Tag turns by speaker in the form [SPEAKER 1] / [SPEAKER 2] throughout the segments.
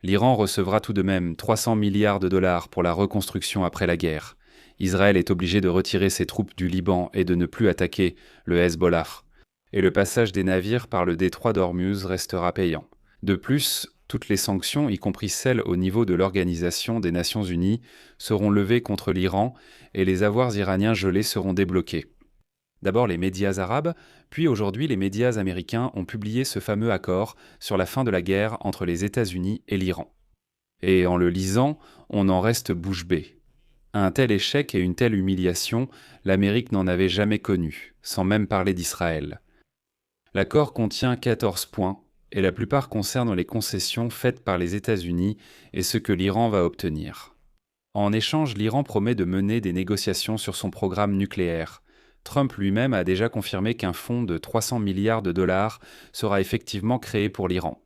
[SPEAKER 1] L'Iran recevra tout de même 300 milliards de dollars pour la reconstruction après la guerre. Israël est obligé de retirer ses troupes du Liban et de ne plus attaquer le Hezbollah. Et le passage des navires par le détroit d'Ormuz restera payant. De plus, toutes les sanctions, y compris celles au niveau de l'Organisation des Nations Unies, seront levées contre l'Iran et les avoirs iraniens gelés seront débloqués. D'abord les médias arabes, puis aujourd'hui les médias américains ont publié ce fameux accord sur la fin de la guerre entre les États-Unis et l'Iran. Et en le lisant, on en reste bouche bée. Un tel échec et une telle humiliation, l'Amérique n'en avait jamais connu, sans même parler d'Israël. L'accord contient 14 points, et la plupart concernent les concessions faites par les États-Unis et ce que l'Iran va obtenir. En échange, l'Iran promet de mener des négociations sur son programme nucléaire. Trump lui-même a déjà confirmé qu'un fonds de 300 milliards de dollars sera effectivement créé pour l'Iran.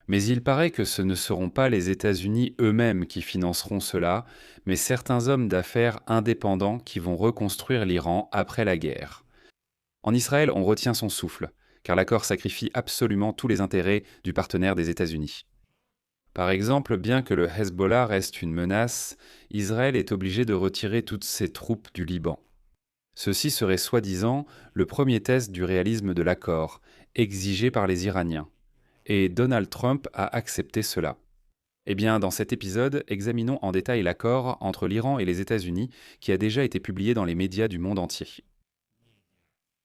[SPEAKER 1] Mais il paraît que ce ne seront pas les États-Unis eux-mêmes qui financeront cela, mais certains hommes d'affaires indépendants qui vont reconstruire l'Iran après la guerre. En Israël, on retient son souffle, car l'accord sacrifie absolument tous les intérêts du partenaire des États-Unis. Par exemple, bien que le Hezbollah reste une menace, Israël est obligé de retirer toutes ses troupes du Liban. Ceci serait soi-disant le premier test du réalisme de l'accord, exigé par les Iraniens. Et Donald Trump a accepté cela. Eh bien, dans cet épisode, examinons en détail l'accord entre l'Iran et les États-Unis qui a déjà été publié dans les médias du monde entier.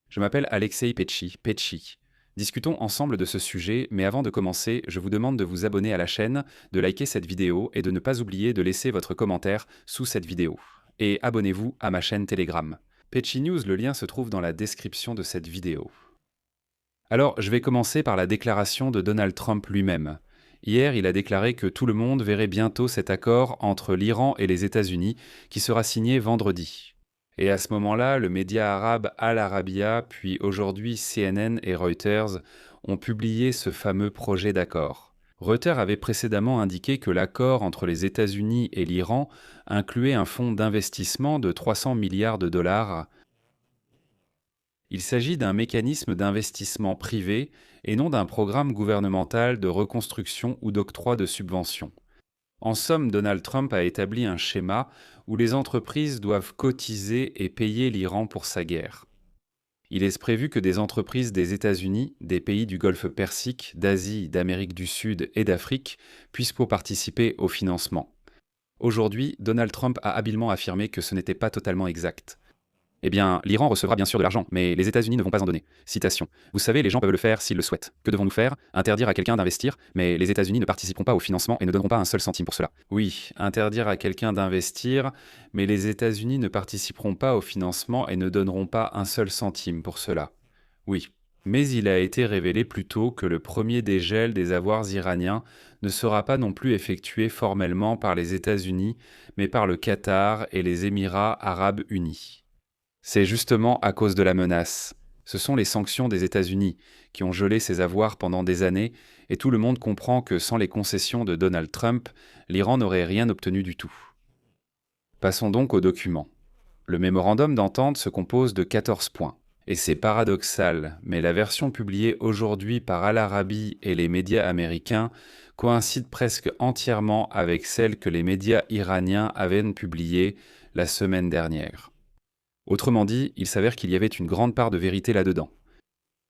[SPEAKER 1] Je m'appelle Alexei Petchi. Discutons ensemble de ce sujet, mais avant de commencer, je vous demande de vous abonner à la chaîne, de liker cette vidéo et de ne pas oublier de laisser votre commentaire sous cette vidéo. Et abonnez-vous à ma chaîne Telegram. Petchi News, le lien se trouve dans la description de cette vidéo. Alors, je vais commencer par la déclaration de Donald Trump lui-même. Hier, il a déclaré que tout le monde verrait bientôt cet accord entre l'Iran et les États-Unis, qui sera signé vendredi. Et à ce moment-là, le média arabe Al Arabiya, puis aujourd'hui CNN et Reuters, ont publié ce fameux projet d'accord. Reuters avait précédemment indiqué que l'accord entre les États-Unis et l'Iran incluait un fonds d'investissement de 300 milliards de dollars. Il s'agit d'un mécanisme d'investissement privé et non d'un programme gouvernemental de reconstruction ou d'octroi de subventions. En somme, Donald Trump a établi un schéma où les entreprises doivent cotiser et payer l'Iran pour sa guerre. Il est prévu que des entreprises des États-Unis, des pays du Golfe Persique, d'Asie, d'Amérique du Sud et d'Afrique puissent participer au financement. Aujourd'hui, Donald Trump a habilement affirmé que ce n'était pas totalement exact. Eh bien, l'Iran recevra bien sûr de l'argent, mais les États-Unis ne vont pas en donner. Citation. Vous savez, les gens peuvent le faire s'ils le souhaitent. Que devons-nous faire? Interdire à quelqu'un d'investir, mais les États-Unis ne participeront pas au financement et ne donneront pas un seul centime pour cela. Oui, interdire à quelqu'un d'investir, mais les États-Unis ne participeront pas au financement et ne donneront pas un seul centime pour cela. Oui. Mais il a été révélé plus tôt que le premier dégel des avoirs iraniens ne sera pas non plus effectué formellement par les États-Unis, mais par le Qatar et les Émirats arabes unis. C'est justement à cause de la menace. Ce sont les sanctions des États-Unis qui ont gelé ces avoirs pendant des années, et tout le monde comprend que sans les concessions de Donald Trump, l'Iran n'aurait rien obtenu du tout. Passons donc au document. Le mémorandum d'entente se compose de 14 points. Et c'est paradoxal, mais la version publiée aujourd'hui par Al Arabi et les médias américains coïncide presque entièrement avec celle que les médias iraniens avaient publiée la semaine dernière. Autrement dit, il s'avère qu'il y avait une grande part de vérité là-dedans.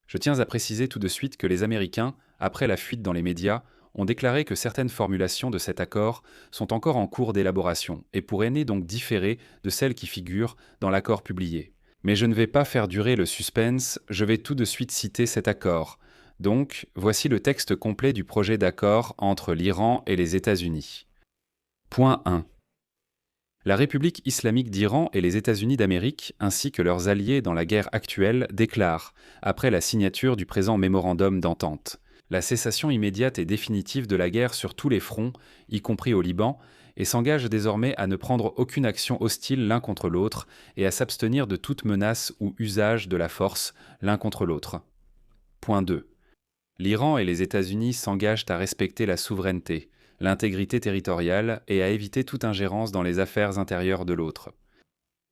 [SPEAKER 1] Je tiens à préciser tout de suite que les Américains, après la fuite dans les médias, ont déclaré que certaines formulations de cet accord sont encore en cours d'élaboration et pourraient donc différer de celles qui figurent dans l'accord publié. Mais je ne vais pas faire durer le suspense, je vais tout de suite citer cet accord. Donc, voici le texte complet du projet d'accord entre l'Iran et les États-Unis. Point 1. La République islamique d'Iran et les États-Unis d'Amérique, ainsi que leurs alliés dans la guerre actuelle, déclarent, après la signature du présent mémorandum d'entente, la cessation immédiate et définitive de la guerre sur tous les fronts, y compris au Liban, et s'engagent désormais à ne prendre aucune action hostile l'un contre l'autre et à s'abstenir de toute menace ou usage de la force l'un contre l'autre. Point 2. L'Iran et les États-Unis s'engagent à respecter la souveraineté, l'intégrité territoriale et à éviter toute ingérence dans les affaires intérieures de l'autre.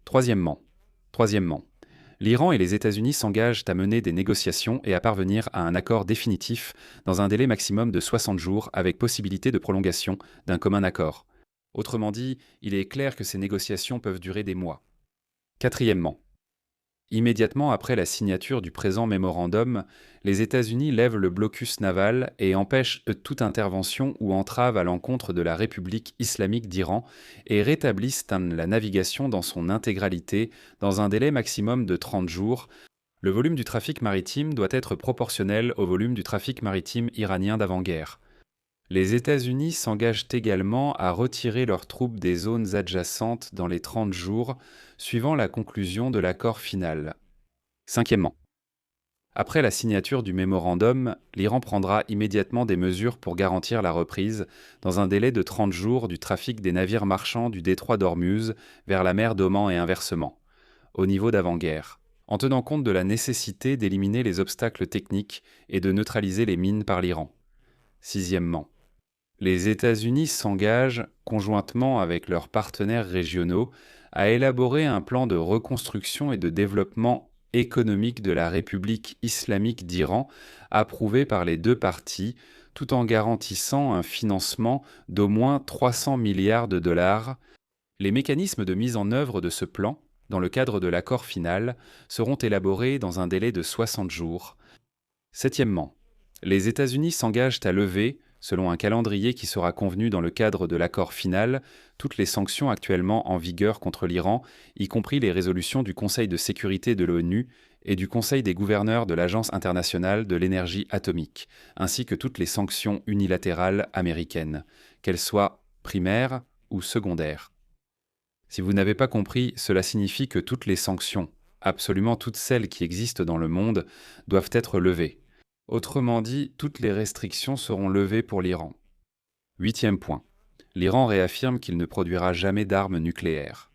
[SPEAKER 1] Troisièmement, L'Iran et les États-Unis s'engagent à mener des négociations et à parvenir à un accord définitif dans un délai maximum de 60 jours avec possibilité de prolongation d'un commun accord. Autrement dit, il est clair que ces négociations peuvent durer des mois. Quatrièmement, immédiatement après la signature du présent mémorandum, les États-Unis lèvent le blocus naval et empêchent toute intervention ou entrave à l'encontre de la République islamique d'Iran et rétablissent la navigation dans son intégralité dans un délai maximum de 30 jours. Le volume du trafic maritime doit être proportionnel au volume du trafic maritime iranien d'avant-guerre. Les États-Unis s'engagent également à retirer leurs troupes des zones adjacentes dans les 30 jours, suivant la conclusion de l'accord final. Cinquièmement, après la signature du mémorandum, l'Iran prendra immédiatement des mesures pour garantir la reprise, dans un délai de 30 jours, du trafic des navires marchands du détroit d'Ormuz vers la mer d'Oman et inversement, au niveau d'avant-guerre, en tenant compte de la nécessité d'éliminer les obstacles techniques et de neutraliser les mines par l'Iran. Sixièmement, les États-Unis s'engagent, conjointement avec leurs partenaires régionaux, à élaborer un plan de reconstruction et de développement économique de la République islamique d'Iran, approuvé par les deux parties, tout en garantissant un financement d'au moins 300 milliards de dollars. Les mécanismes de mise en œuvre de ce plan, dans le cadre de l'accord final, seront élaborés dans un délai de 60 jours. Septièmement, les États-Unis s'engagent à lever, selon un calendrier qui sera convenu dans le cadre de l'accord final, toutes les sanctions actuellement en vigueur contre l'Iran, y compris les résolutions du Conseil de sécurité de l'ONU et du Conseil des gouverneurs de l'Agence internationale de l'énergie atomique, ainsi que toutes les sanctions unilatérales américaines, qu'elles soient primaires ou secondaires. Si vous n'avez pas compris, cela signifie que toutes les sanctions, absolument toutes celles qui existent dans le monde, doivent être levées. Autrement dit, toutes les restrictions seront levées pour l'Iran. Huitième point. L'Iran réaffirme qu'il ne produira jamais d'armes nucléaires.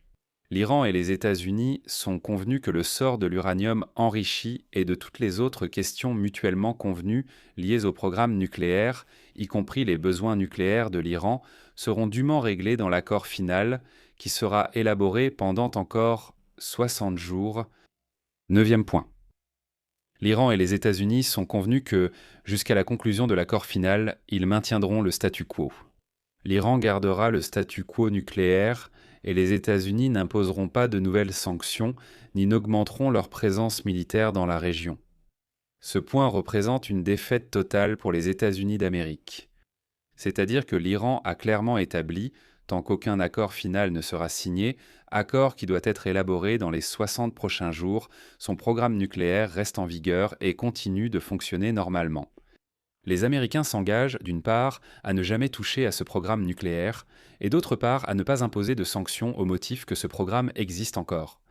[SPEAKER 1] L'Iran et les États-Unis sont convenus que le sort de l'uranium enrichi et de toutes les autres questions mutuellement convenues liées au programme nucléaire, y compris les besoins nucléaires de l'Iran, seront dûment réglés dans l'accord final, qui sera élaboré pendant encore 60 jours. Neuvième point. L'Iran et les États-Unis sont convenus que, jusqu'à la conclusion de l'accord final, ils maintiendront le statu quo. L'Iran gardera le statu quo nucléaire et les États-Unis n'imposeront pas de nouvelles sanctions ni n'augmenteront leur présence militaire dans la région. Ce point représente une défaite totale pour les États-Unis d'Amérique. C'est-à-dire que l'Iran a clairement établi, tant qu'aucun accord final ne sera signé, accord qui doit être élaboré dans les 60 prochains jours, son programme nucléaire reste en vigueur et continue de fonctionner normalement. Les Américains s'engagent, d'une part, à ne jamais toucher à ce programme nucléaire, et d'autre part, à ne pas imposer de sanctions au motif que ce programme existe encore.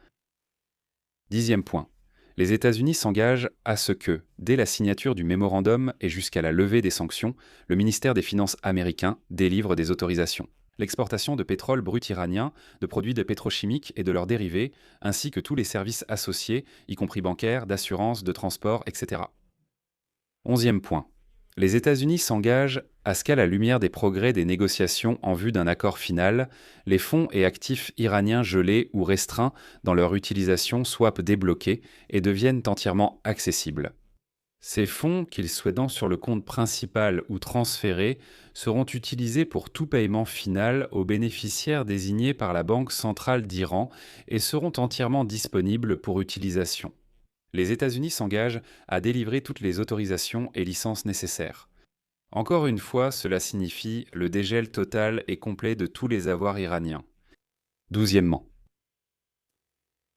[SPEAKER 1] Dixième point. Les États-Unis s'engagent à ce que, dès la signature du mémorandum et jusqu'à la levée des sanctions, le ministère des Finances américain délivre des autorisations. L'exportation de pétrole brut iranien, de produits pétrochimiques et de leurs dérivés, ainsi que tous les services associés, y compris bancaires, d'assurance, de transport, etc. Onzième point. Les États-Unis s'engagent à ce qu'à la lumière des progrès des négociations en vue d'un accord final, les fonds et actifs iraniens gelés ou restreints dans leur utilisation soient débloqués et deviennent entièrement accessibles. Ces fonds, qu'ils soient dans sur le compte principal ou transférés, seront utilisés pour tout paiement final aux bénéficiaires désignés par la Banque centrale d'Iran et seront entièrement disponibles pour utilisation. Les États-Unis s'engagent à délivrer toutes les autorisations et licences nécessaires. Encore une fois, cela signifie le dégel total et complet de tous les avoirs iraniens. Douzièmement.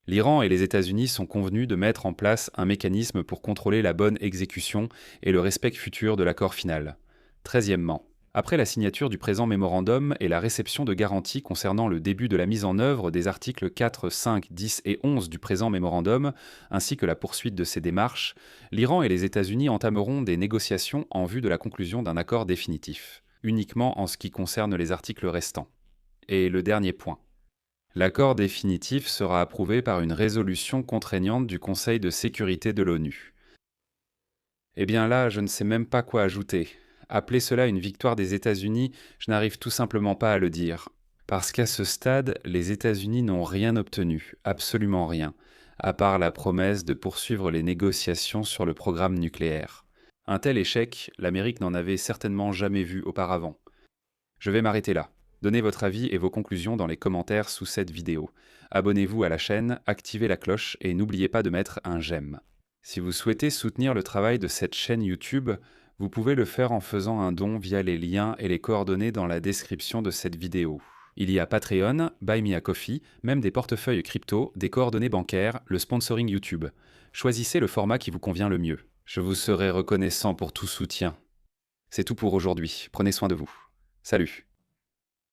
[SPEAKER 1] L'Iran et les États-Unis sont convenus de mettre en place un mécanisme pour contrôler la bonne exécution et le respect futur de l'accord final. Treizièmement. Après la signature du présent mémorandum et la réception de garanties concernant le début de la mise en œuvre des articles 4, 5, 10 et 11 du présent mémorandum, ainsi que la poursuite de ces démarches, l'Iran et les États-Unis entameront des négociations en vue de la conclusion d'un accord définitif, uniquement en ce qui concerne les articles restants. Et le dernier point. L'accord définitif sera approuvé par une résolution contraignante du Conseil de sécurité de l'ONU. Eh bien là, je ne sais même pas quoi ajouter. Appeler cela une victoire des États-Unis, je n'arrive tout simplement pas à le dire. Parce qu'à ce stade, les États-Unis n'ont rien obtenu, absolument rien. à part la promesse de poursuivre les négociations sur le programme nucléaire. Un tel échec, l'Amérique n'en avait certainement jamais vu auparavant. Je vais m'arrêter là. Donnez votre avis et vos conclusions dans les commentaires sous cette vidéo. Abonnez-vous à la chaîne, activez la cloche et n'oubliez pas de mettre un j'aime. Si vous souhaitez soutenir le travail de cette chaîne YouTube, vous pouvez le faire en faisant un don via les liens et les coordonnées dans la description de cette vidéo. Il y a Patreon, Buy Me a Coffee, même des portefeuilles crypto, des coordonnées bancaires, le sponsoring YouTube. Choisissez le format qui vous convient le mieux. Je vous serai reconnaissant pour tout soutien. C'est tout pour aujourd'hui. Prenez soin de vous. Salut!